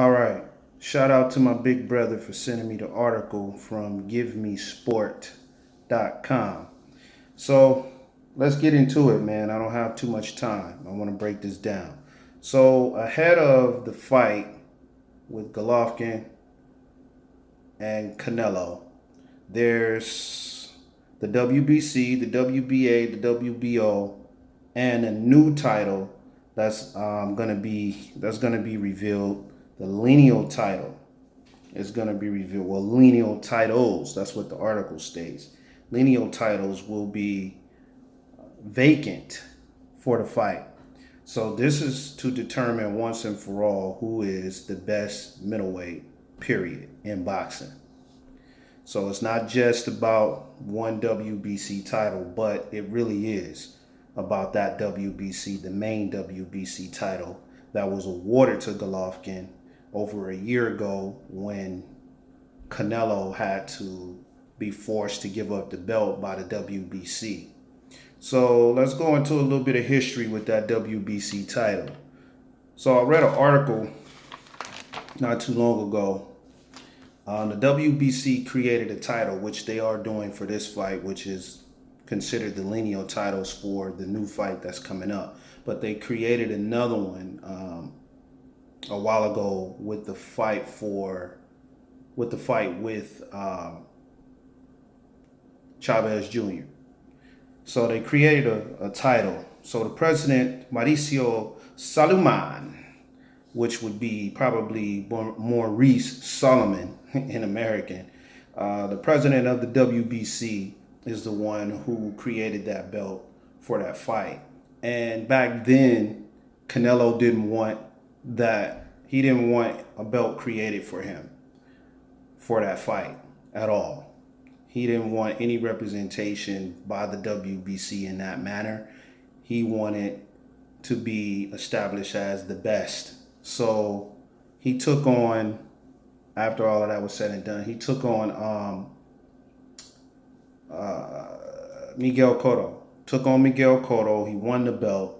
All right. Shout out to my big brother for sending me the article from givemesport.com. So let's get into it, man. I don't have too much time. I want to break this down. So ahead of the fight with Golovkin and Canelo, there's the WBC, the WBA, the WBO, and a new title that's gonna be revealed. The Lineal title is gonna be revealed. Well, Lineal titles. That's what the article states. Lineal titles will be vacant for the fight. So this is to determine once and for all who is the best middleweight, period, in boxing. So it's not just about one WBC title, but it really is about that WBC, the main WBC title that was awarded to Golovkin over a year ago when Canelo had to be forced to give up the belt by the WBC. So let's go into a little bit of history with that WBC title. So I read an article not too long ago. The WBC created a title, which they are doing for this fight, which is considered the lineal titles for the new fight that's coming up. But they created another one a while ago with the fight with Chavez Jr. So they created a title. So the president, Mauricio Saluman, which would be probably Maurice Solomon in American, the president of the WBC is the one who created that belt for that fight. And back then, Canelo didn't want that. He didn't want a belt created for him for that fight at all. He didn't want any representation by the WBC in that manner. He wanted to be established as the best. So he took on, after all of that was said and done, he took on Miguel Cotto. Took on Miguel Cotto. He won the belt.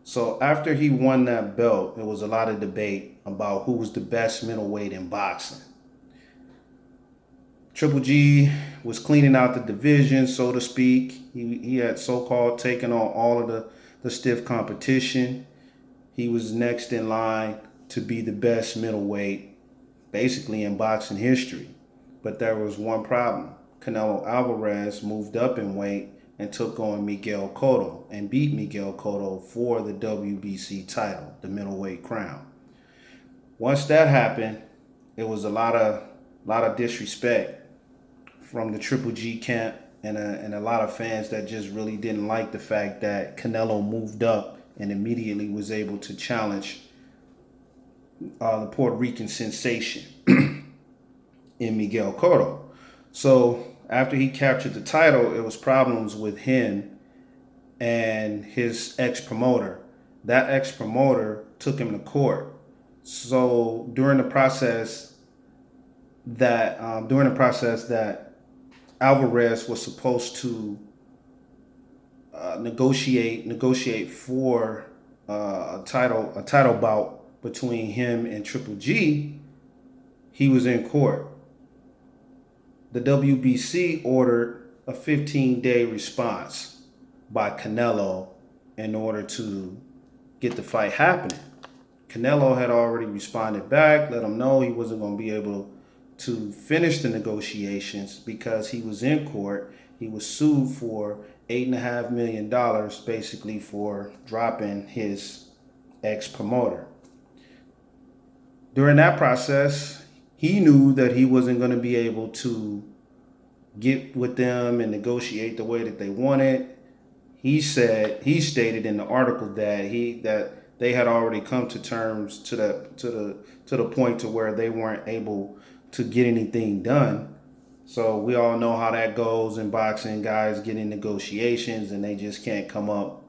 So after he won that belt, there was a lot of debate about who was the best middleweight in boxing. Triple G was cleaning out the division, so to speak. He had so-called taken on all of the stiff competition. He was next in line to be the best middleweight, basically in boxing history. But there was one problem. Canelo Alvarez moved up in weight and took on Miguel Cotto and beat Miguel Cotto for the WBC title, the middleweight crown. Once that happened, it was a lot of disrespect from the Triple G camp and a lot of fans that just really didn't like the fact that Canelo moved up and immediately was able to challenge the Puerto Rican sensation in Miguel Cotto. So after he captured the title, it was problems with him and his ex-promoter. That ex-promoter took him to court. So during the process that Alvarez was supposed to negotiate for a title bout between him and Triple G, he was in court. The WBC ordered a 15-day response by Canelo in order to get the fight happening. Canelo had already responded back, let him know he wasn't going to be able to finish the negotiations because he was in court. He was sued for $8.5 million, basically for dropping his ex-promoter. During that process, he knew that he wasn't going to be able to get with them and negotiate the way that they wanted. He stated in the article that they had already come to terms to the point to where they weren't able to get anything done. So we all know how that goes in boxing. Guys get in negotiations and they just can't come up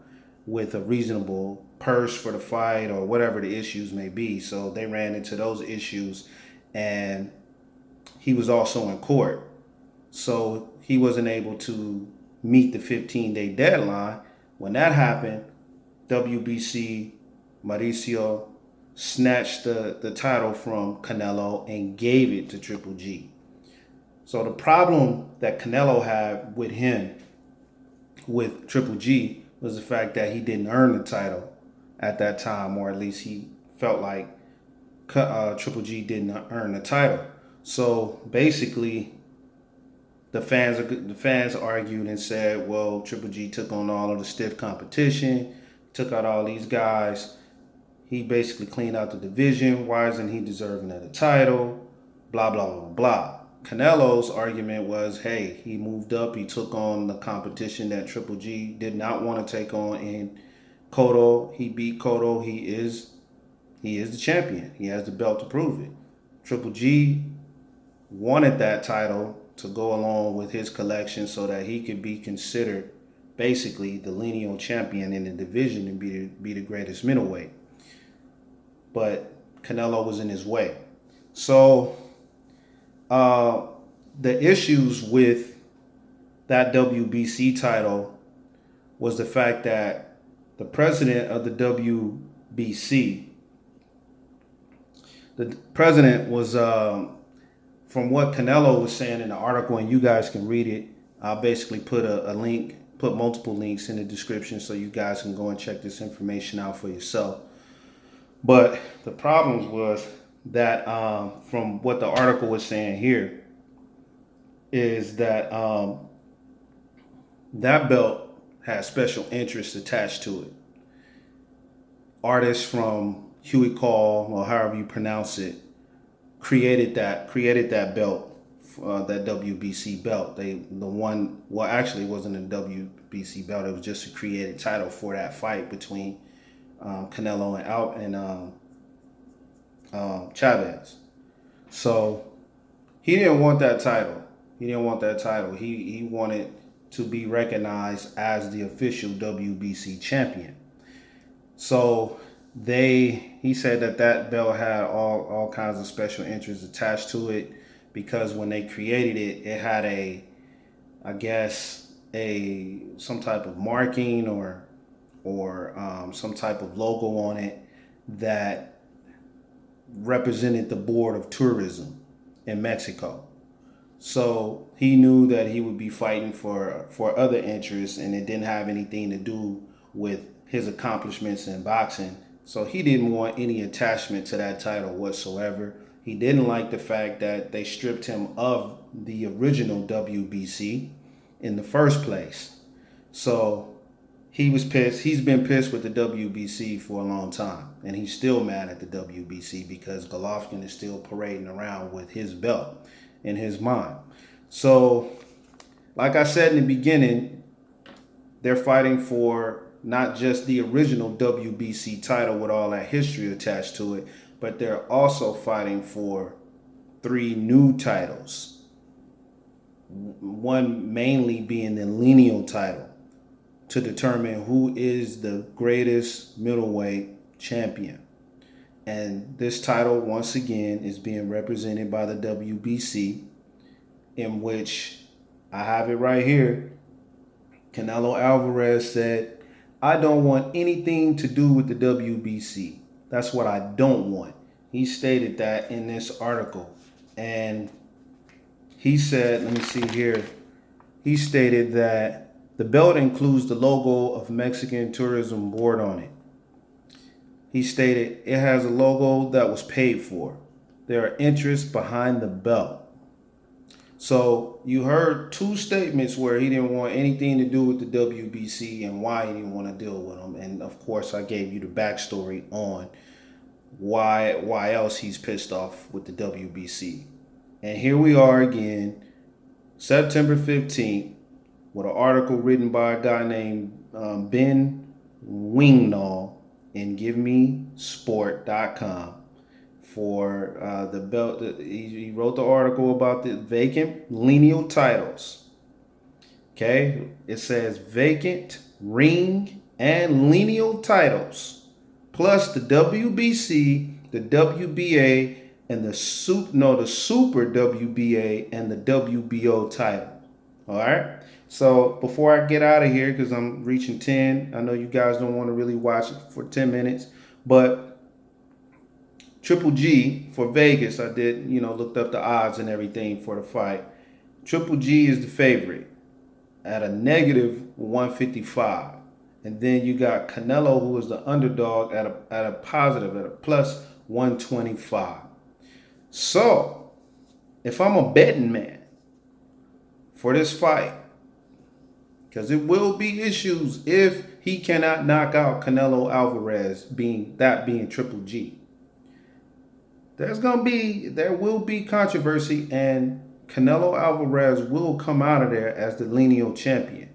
with a reasonable purse for the fight or whatever the issues may be. So they ran into those issues, and he was also in court. So he wasn't able to meet the 15-day deadline. When that happened, WBC Mauricio snatched the title from Canelo and gave it to Triple G. So the problem that Canelo had with Triple G, was the fact that he didn't earn the title at that time, or at least he felt like Triple G didn't earn the title. So basically, the fans argued and said, well, Triple G took on all of the stiff competition, took out all these guys. He basically cleaned out the division. Why isn't he deserving of the title? Blah, blah, blah, blah. Canelo's argument was, hey, he moved up. He took on the competition that Triple G did not want to take on in Cotto. He beat Cotto. He is the champion. He has the belt to prove it. Triple G wanted that title to go along with his collection so that he could be considered basically the lineal champion in the division and be the greatest middleweight. But Canelo was in his way. So the issues with that WBC title was the fact that the president of the WBC, the president was, from what Canelo was saying in the article, and you guys can read it, I'll basically put a link, put multiple links in the description so you guys can go and check this information out for yourself. But the problems was that, from what the article was saying here, is that that belt had special interests attached to it. Artists from Huey Call, or however you pronounce it, created that belt, that WBC belt. Actually, it wasn't a WBC belt. It was just a created title for that fight between Canelo and Chavez. So he didn't want that title. He wanted to be recognized as the official WBC champion. So he said that belt had all kinds of special interests attached to it, because when they created it, it had some type of marking or some type of logo on it that represented the Board of Tourism in Mexico. So he knew that he would be fighting for other interests, and it didn't have anything to do with his accomplishments in boxing. So he didn't want any attachment to that title whatsoever. He didn't like the fact that they stripped him of the original WBC in the first place. So he was pissed. He's been pissed with the WBC for a long time, and he's still mad at the WBC because Golovkin is still parading around with his belt in his mind. So, like I said in the beginning, they're fighting for not just the original WBC title with all that history attached to it, but they're also fighting for 3 new titles. One mainly being the Lineal title, to determine who is the greatest middleweight champion. And this title, once again, is being represented by the WBC, in which I have it right here. Canelo Alvarez said, I don't want anything to do with the WBC. That's what I don't want. He stated that in this article. And he said, let me see here. He stated that the belt includes the logo of Mexican Tourism Board on it. He stated it has a logo that was paid for. There are interests behind the belt. So you heard 2 statements where he didn't want anything to do with the WBC and why he didn't want to deal with them. And of course, I gave you the backstory on why else he's pissed off with the WBC. And here we are again, September 15th, with an article written by a guy named Ben Wingnall in GiveMeSport.com for the belt. He wrote the article about the vacant lineal titles. Okay, it says vacant ring and lineal titles, plus the WBC, the WBA, and the Super WBA and the WBO title. All right. So before I get out of here, because I'm reaching 10, I know you guys don't want to really watch it for 10 minutes, but Triple G for Vegas, I did, looked up the odds and everything for the fight. Triple G is the favorite at a negative 155. And then you got Canelo, who is the underdog at a positive, at a plus 125. So, if I'm a betting man for this fight, because it will be issues if he cannot knock out Canelo Alvarez, being Triple G. There will be controversy, and Canelo Alvarez will come out of there as the lineal champion.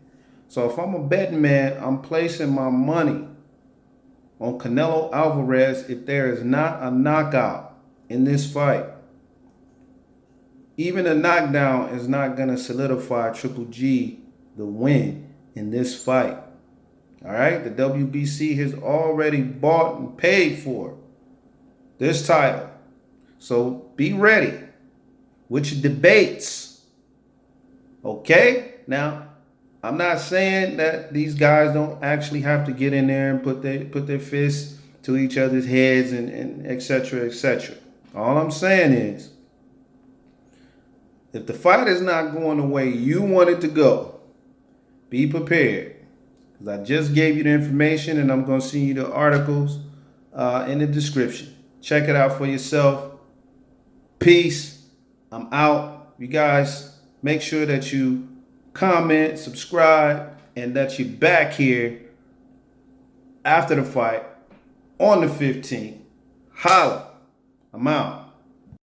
So if I'm a betting man, I'm placing my money on Canelo Alvarez if there is not a knockout in this fight. Even a knockdown is not going to solidify Triple G the win in this fight. All right? The WBC has already bought and paid for this title. So be ready with your debates. Okay? Now, I'm not saying that these guys don't actually have to get in there and put their fists to each other's heads and et cetera, et cetera. All I'm saying is, if the fight is not going the way you want it to go, be prepared. Because I just gave you the information, and I'm going to send you the articles in the description. Check it out for yourself. Peace. I'm out. You guys, make sure that you comment, subscribe, and that you're back here after the fight on the 15th. Holla. I'm out.